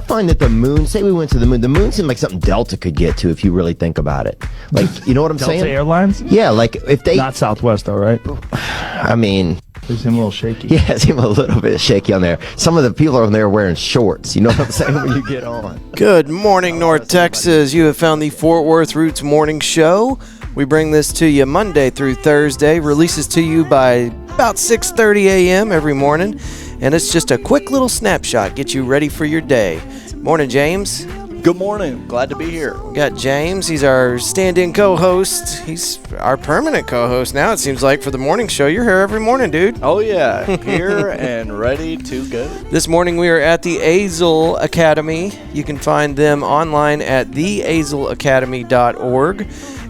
find that the moon, say we went to the moon seemed like something Delta could get to if you really think about it. Like, you know what I'm saying? Delta Airlines? Yeah, like if they... Not Southwest, though, right? I mean... They seem a little shaky. Yeah, it seemed a little bit shaky on there. Some of the people on there are wearing shorts. You know what I'm saying? When you get on. Good morning, North Texas. You have found the Fort Worth Roots Morning Show. We bring this to you Monday through Thursday. Releases to you by about 6:30 a.m. every morning. And it's just a quick little snapshot. Get you ready for your day. Morning, James. Good morning. Glad to be here. We got James. He's our stand-in co-host. He's our permanent co-host now, it seems like, for the morning show. You're here every morning, dude. Oh, yeah. Here and ready to go. This morning we are at the Azle Academy. You can find them online at theazleacademy.org.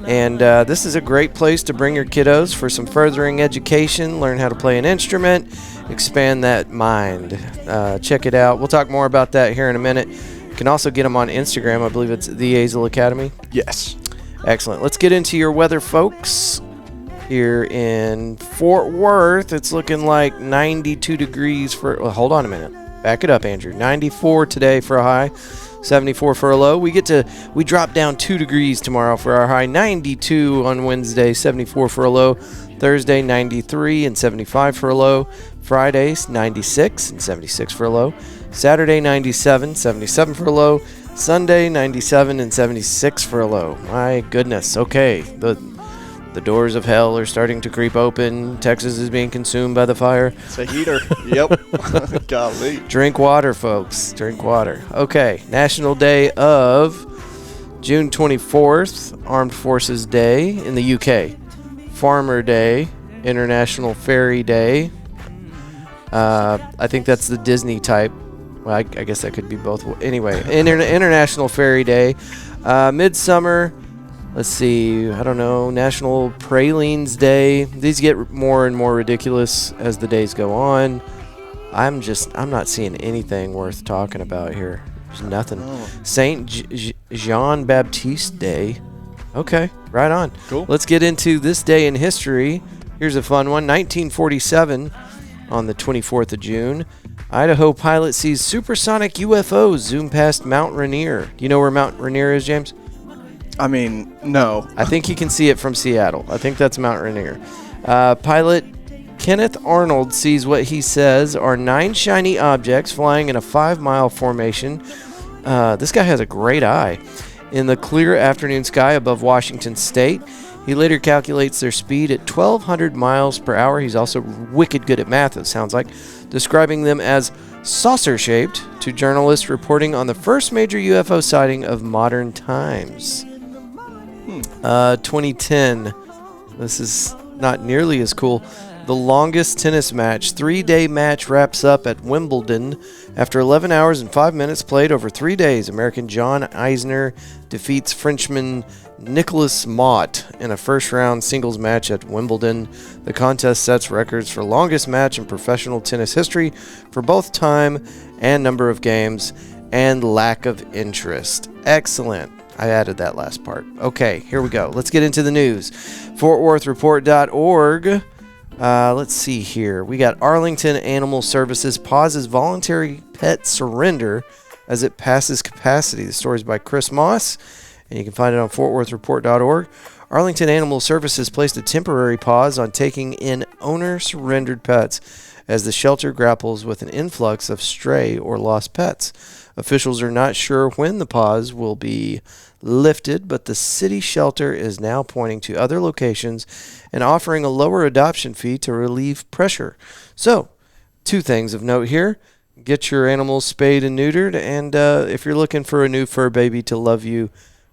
And this is a great place to bring your kiddos for some furthering education, learn how to play an instrument, expand that mind. Check it out. We'll talk more about that here in a minute. You can also get them on Instagram. I believe it's the Azle Academy. Yes. Excellent. Let's get into your weather, folks. Here in Fort Worth, it's looking like 92 degrees for... Well, hold on a minute. Back it up, Andrew. 94 today for a high, 74 for a low. We drop down 2 degrees tomorrow for our high, 92 on Wednesday, 74 for a low. Thursday, 93 and 75 for a low. Friday, 96 and 76 for a low. Saturday, 97, 77 for a low. Sunday, 97 and 76 for a low. My goodness. Okay. The doors of hell are starting to creep open. Texas is being consumed by the fire. It's a heater. Yep. Golly. Drink water, folks. Drink water. Okay. National Day of June 24th, Armed Forces Day in the UK. Farmer Day, International Fairy Day. I think that's the Disney type. Well, I guess that could be both. Anyway, International Fairy Day. Midsummer, let's see, I don't know, National Pralines Day. These get more and more ridiculous as the days go on. I'm not seeing anything worth talking about here. There's nothing. Oh. Saint Jean Baptiste Day. Okay, right on. Cool. Let's get into this day in history. Here's a fun one. 1947, on the 24th of June, Idaho pilot sees supersonic UFOs zoom past Mount Rainier. Do you know where Mount Rainier is, James? I mean, no. I think you can see it from Seattle. I think that's Mount Rainier. Pilot Kenneth Arnold sees what he says are 9 shiny objects flying in a 5-mile formation. This guy has a great eye. In the clear afternoon sky above Washington State. He later calculates their speed at 1,200 miles per hour. He's also wicked good at math, it sounds like, describing them as saucer-shaped to journalists reporting on the first major UFO sighting of modern times. 2010. This is not nearly as cool. The longest tennis match, 3-day match, wraps up at Wimbledon after 11 hours and 5 minutes played over 3 days. American John Isner defeats Frenchman Nicolas Mott in a first-round singles match at Wimbledon. The contest sets records for longest match in professional tennis history for both time and number of games and lack of interest. Excellent. I added that last part. Okay, here we go. Let's get into the news. FortWorthReport.org. Let's see here. We got Arlington Animal Services pauses voluntary pet surrender as it passes capacity. The story is by Chris Moss, and you can find it on FortWorthReport.org. Arlington Animal Services placed a temporary pause on taking in owner-surrendered pets as the shelter grapples with an influx of stray or lost pets. Officials are not sure when the pause will be lifted, but the city shelter is now pointing to other locations and offering a lower adoption fee to relieve pressure. So, 2 things of note here. Get your animals spayed and neutered, and if you're looking for a new fur baby to love you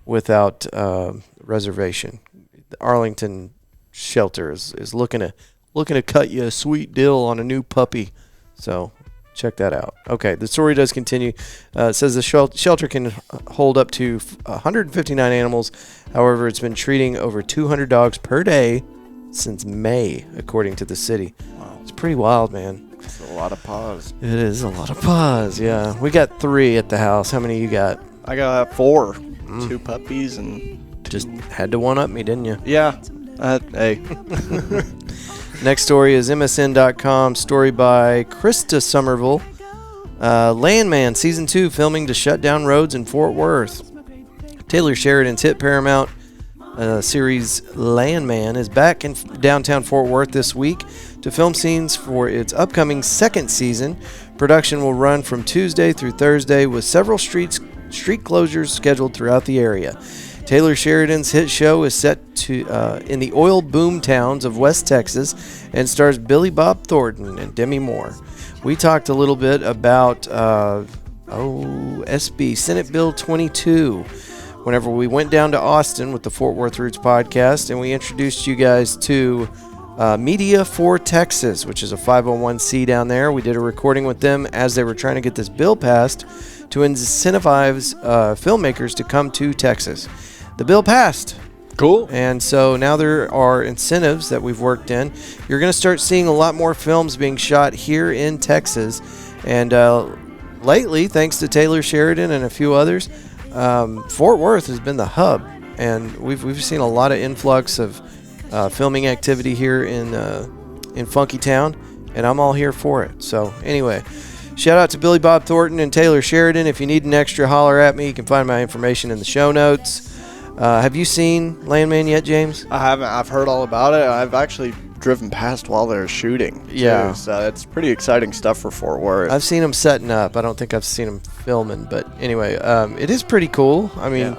without reservation, the Arlington shelter is looking to cut you a sweet deal on a new puppy. So check that out. Okay, the story does continue. It says the shelter can hold up to 159 animals. However, it's been treating over 200 dogs per day since May, according to the city. Wow. It's pretty wild, man. It's a lot of paws. It is a lot of paws, yeah. We got 3 at the house. How many you got? I got 4. 2 puppies and 2. Just had to one-up me, didn't you? Yeah. Hey. Next story is MSN.com, story by Krista Somerville. Landman Season 2 filming to shut down roads in Fort Worth. Taylor Sheridan's hit Paramount series Landman is back in downtown Fort Worth this week to film scenes for its upcoming second season. Production will run from Tuesday through Thursday with several street closures scheduled throughout the area. Taylor Sheridan's hit show is set to in the oil boom towns of West Texas and stars Billy Bob Thornton and Demi Moore. We talked a little bit about SB Senate Bill 22 whenever we went down to Austin with the Fort Worth Roots podcast, and we introduced you guys to Media for Texas, which is a 501c down there. We did a recording with them as they were trying to get this bill passed to incentivize filmmakers to come to Texas. The bill passed. Cool. And so now there are incentives that we've worked in. You're going to start seeing a lot more films being shot here in Texas. And lately, thanks to Taylor Sheridan and a few others, Fort Worth has been the hub. And we've seen a lot of influx of filming activity here in Funky Town. And I'm all here for it. So anyway, shout out to Billy Bob Thornton and Taylor Sheridan. If you need an extra, holler at me. You can find my information in the show notes. Have you seen Landman yet, James? I haven't. I've heard all about it. I've actually driven past while they're shooting. Too, Yeah. so it's pretty exciting stuff for Fort Worth. I've seen them setting up. I don't think I've seen them filming, but anyway, it is pretty cool. I mean,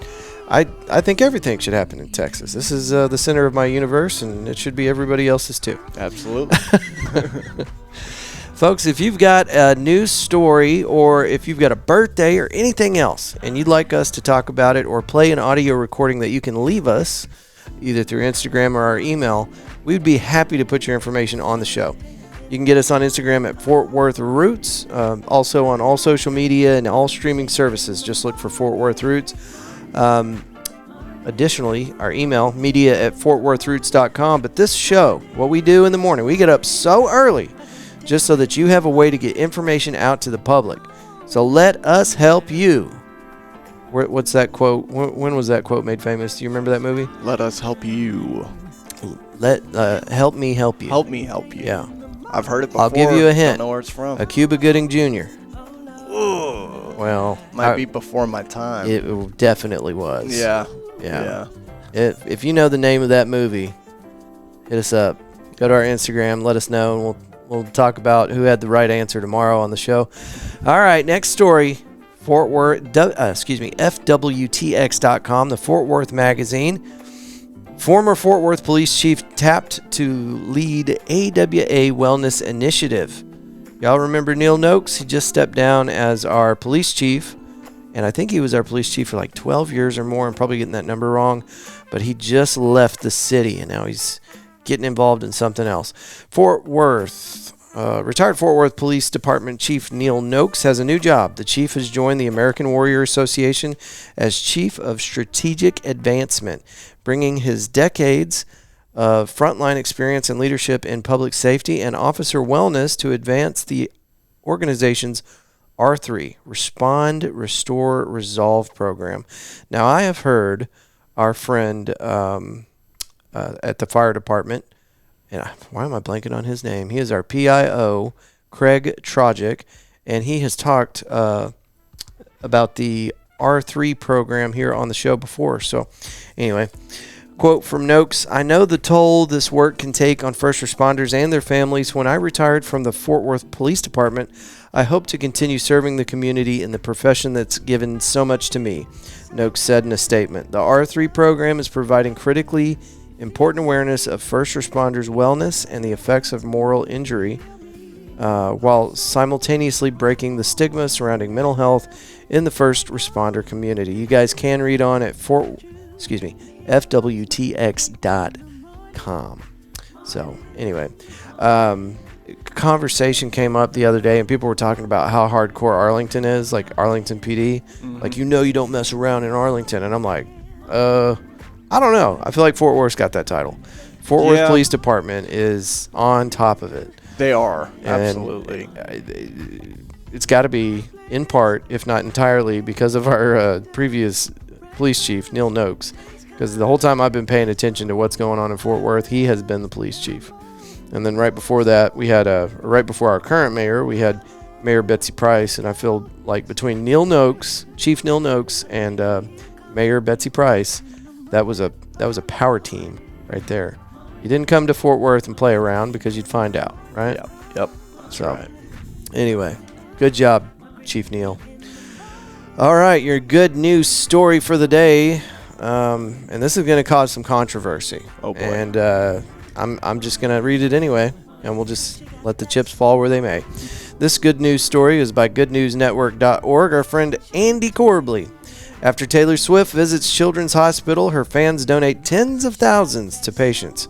I think everything should happen in Texas. This is the center of my universe, and it should be everybody else's too. Absolutely. Folks, if you've got a news story or if you've got a birthday or anything else and you'd like us to talk about it or play an audio recording that you can leave us either through Instagram or our email, we'd be happy to put your information on the show. You can get us on Instagram at Fort Worth Roots, also on all social media and all streaming services. Just look for Fort Worth Roots. Additionally, our email, media@fortworthroots.com. But this show, what we do in the morning, we get up so early just so that you have a way to get information out to the public. So let us help you. What's that quote? When was that quote made famous? Do you remember that movie? Let us help you. Help me help you. Help me help you. Yeah. I've heard it before. I'll give you a hint. Don't know where it's from. A Cuba Gooding Jr. Ooh. Well, Might be before my time. It definitely was. Yeah. If you know the name of that movie, hit us up. Go to our Instagram. Let us know, and we'll talk about who had the right answer tomorrow on the show. All right, next story. Fort Worth, FWTX.com, the Fort Worth magazine. Former Fort Worth police chief tapped to lead AWA wellness initiative. Y'all remember Neil Noakes? He just stepped down as our police chief, and I think he was our police chief for like 12 years or more. I'm probably getting that number wrong, but he just left the city, and now he's getting involved in something else. Fort Worth. Retired Fort Worth Police Department Chief Neil Noakes has a new job. The chief has joined the American Warrior Association as Chief of Strategic Advancement, bringing his decades of frontline experience and leadership in public safety and officer wellness to advance the organization's R3, Respond, Restore, Resolve program. Now, I have heard our friend at the fire department, and why am I blanking on his name? He is our PIO, Craig Trojic, and he has talked about the R3 program here on the show before. So anyway, quote from Noakes, "I know the toll this work can take on first responders and their families. When I retired from the Fort Worth Police Department, I hope to continue serving the community in the profession that's given so much to me," Noakes said in a statement. The R3 program is providing critically important awareness of first responders' wellness and the effects of moral injury, while simultaneously breaking the stigma surrounding mental health in the first responder community. You guys can read on at FWTX.com. So anyway, conversation came up the other day, and people were talking about how hardcore Arlington is, like Arlington PD. Mm-hmm. Like, you don't mess around in Arlington. And I'm like, I don't know. I feel like Fort Worth's got that title. Fort Worth Police Department is on top of it. They are. And Absolutely. It's got to be, in part, if not entirely, because of our previous police chief, Neil Noakes. Because the whole time I've been paying attention to what's going on in Fort Worth, he has been the police chief. And then right before that, we had right before our current mayor, we had Mayor Betsy Price, and I feel like between Neil Noakes, Chief Neil Noakes, and Mayor Betsy Price, that was a power team right there. You didn't come to Fort Worth and play around because you'd find out, right? Yep. That's right. Anyway, good job, Chief Neil. All right, your good news story for the day, and this is going to cause some controversy. Oh, boy. And I'm just going to read it anyway, and we'll just let the chips fall where they may. This good news story is by goodnewsnetwork.org. Our friend Andy Corbley. After Taylor Swift visits Children's Hospital, her fans donate tens of thousands to patients.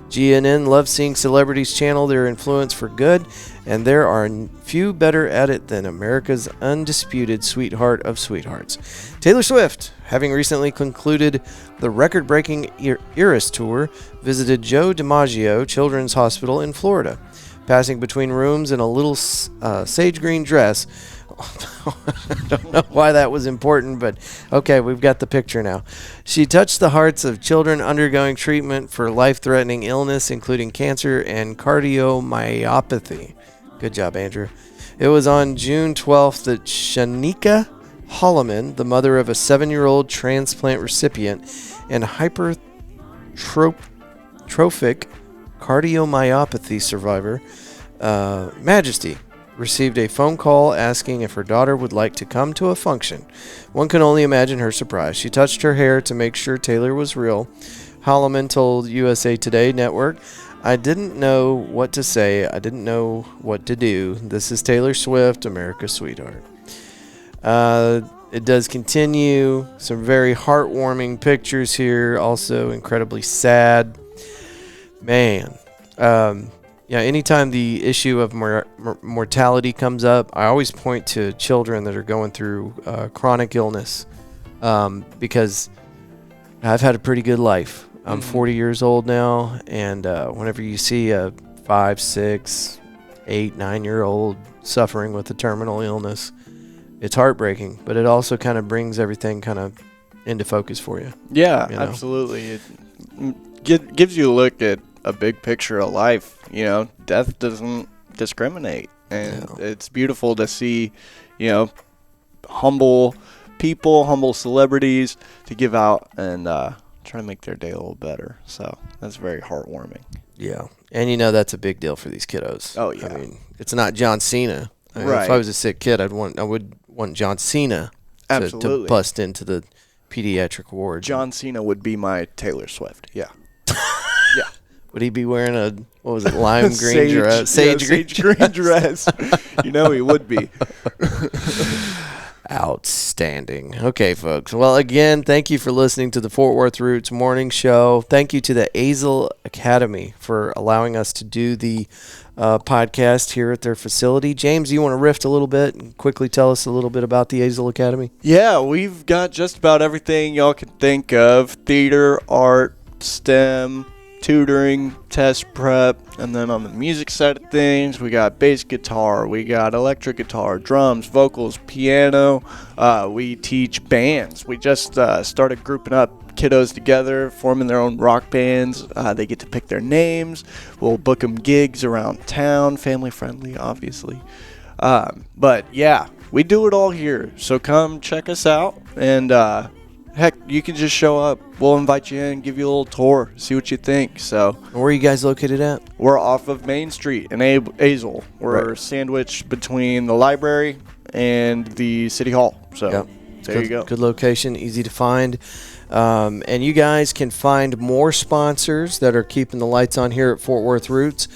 GNN loves seeing celebrities channel their influence for good, and there are few better at it than America's undisputed sweetheart of sweethearts. Taylor Swift, having recently concluded the record-breaking Eras Tour, visited Joe DiMaggio Children's Hospital in Florida. Passing between rooms in a little sage green dress. I don't know why that was important, but okay, we've got the picture now. She touched the hearts of children undergoing treatment for life-threatening illness, including cancer and cardiomyopathy. Good job, Andrew. It was on June 12th that Shanika Holloman, the mother of a 7-year-old transplant recipient and hypertrophic cardiomyopathy survivor, Majesty, received a phone call asking if her daughter would like to come to a function. One can only imagine her surprise. She touched her hair to make sure Taylor was real. Holloman told USA Today Network, "I didn't know what to say. I didn't know what to do. This is Taylor Swift, America's sweetheart." It does continue. Some very heartwarming pictures here. Also incredibly sad. Man. Yeah, anytime the issue of mortality comes up, I always point to children that are going through chronic illness, because I've had a pretty good life. I'm 40 years old now, and whenever you see a 5, 6, 8, 9-year-old suffering with a terminal illness, it's heartbreaking, but it also kind of brings everything kind of into focus for you. Yeah, you know? absolutely. It gives you a look at a big picture of life. You know, death doesn't discriminate, and it's beautiful to see, humble people, humble celebrities to give out and try to make their day a little better. So that's very heartwarming. Yeah, and that's a big deal for these kiddos. Oh yeah, I mean, it's not John Cena. I mean, right. If I was a sick kid, I would want John Cena to bust into the pediatric ward. John Cena would be my Taylor Swift. Yeah. Yeah. Would he be wearing a, what was it, lime green dress? Sage green dress. He would be. Outstanding. Okay, folks. Well, again, thank you for listening to the Fort Worth Roots Morning Show. Thank you to the Azle Academy for allowing us to do the podcast here at their facility. James, you want to riff a little bit and quickly tell us a little bit about the Azle Academy? Yeah, we've got just about everything y'all can think of. Theater, art, STEM, tutoring, test prep, and then on the music side of things, we got bass guitar, we got electric guitar, drums, vocals, piano. We teach bands. We just started grouping up kiddos together, forming their own rock bands. They get to pick their names. We'll book them gigs around town, family friendly, obviously. But yeah, we do it all here. So come check us out, and heck, you can just show up. We'll invite you in, give you a little tour, see what you think. So, where are you guys located at? We're off of Main Street in Azle. We're sandwiched between the library and the City Hall. So, there you go. Good location, easy to find. And you guys can find more sponsors that are keeping the lights on here at Fort Worth Roots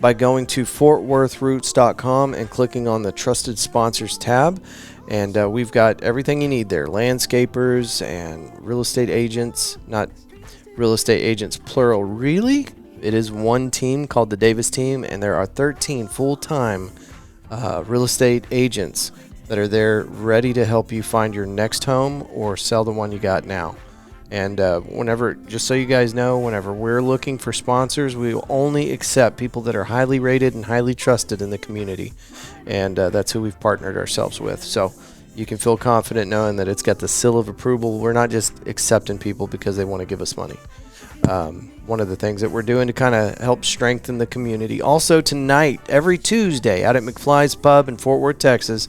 by going to fortworthroots.com and clicking on the Trusted Sponsors tab. And we've got everything you need there. Landscapers and real estate agents. Not real estate agents, plural. Really? It is one team called the Davis team, and there are 13 full-time real estate agents that are there ready to help you find your next home or sell the one you got now. And whenever, just so you guys know, whenever we're looking for sponsors, we will only accept people that are highly rated and highly trusted in the community. And that's who we've partnered ourselves with. So you can feel confident knowing that it's got the seal of approval. We're not just accepting people because they want to give us money. one of the things that we're doing to kind of help strengthen the community. Also tonight, every Tuesday, out at McFly's Pub in Fort Worth, Texas,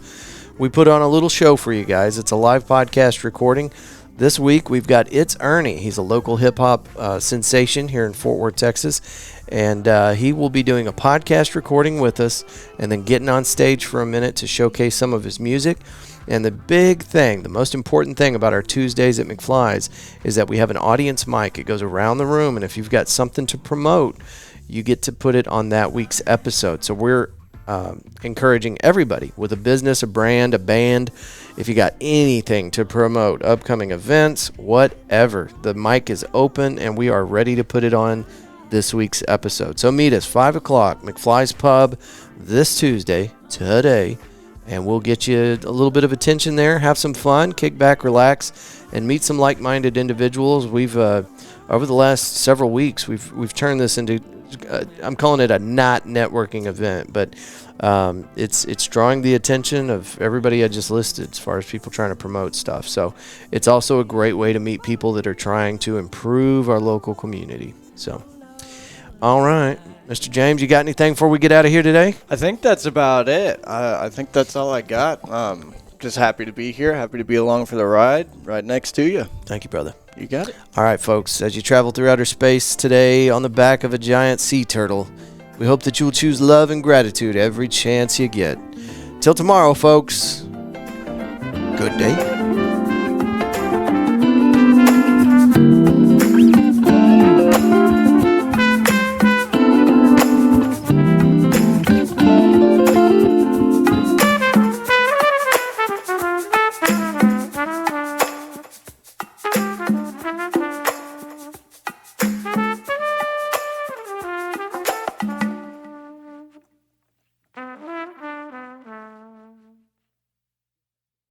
we put on a little show for you guys. It's a live podcast recording. This week, we've got It's Ernie. He's a local hip-hop sensation here in Fort Worth, Texas. And he will be doing a podcast recording with us and then getting on stage for a minute to showcase some of his music. And the big thing, the most important thing about our Tuesdays at McFly's is that we have an audience mic. It goes around the room, and if you've got something to promote, you get to put it on that week's episode. So we're encouraging everybody with a business, a brand, a band, if you got anything to promote, upcoming events, whatever, the mic is open and we are ready to put it on this week's episode. So meet us 5 o'clock, McFly's Pub, this Tuesday, today, and we'll get you a little bit of attention there, have some fun, kick back, relax, and meet some like-minded individuals. We've over the last several weeks, we've turned this into I'm calling it a not networking event, but it's drawing the attention of everybody I just listed as far as people trying to promote stuff. So it's also a great way to meet people that are trying to improve our local community. So, all right, Mr. James, you got anything before we get out of here today? I think that's about it. I think that's all I got. Just happy to be here, happy to be along for the ride, right next to you. Thank you, brother. You got it. All right, folks, as you travel through outer space today on the back of a giant sea turtle, we hope that you will choose love and gratitude every chance you get. Till tomorrow, folks, good day.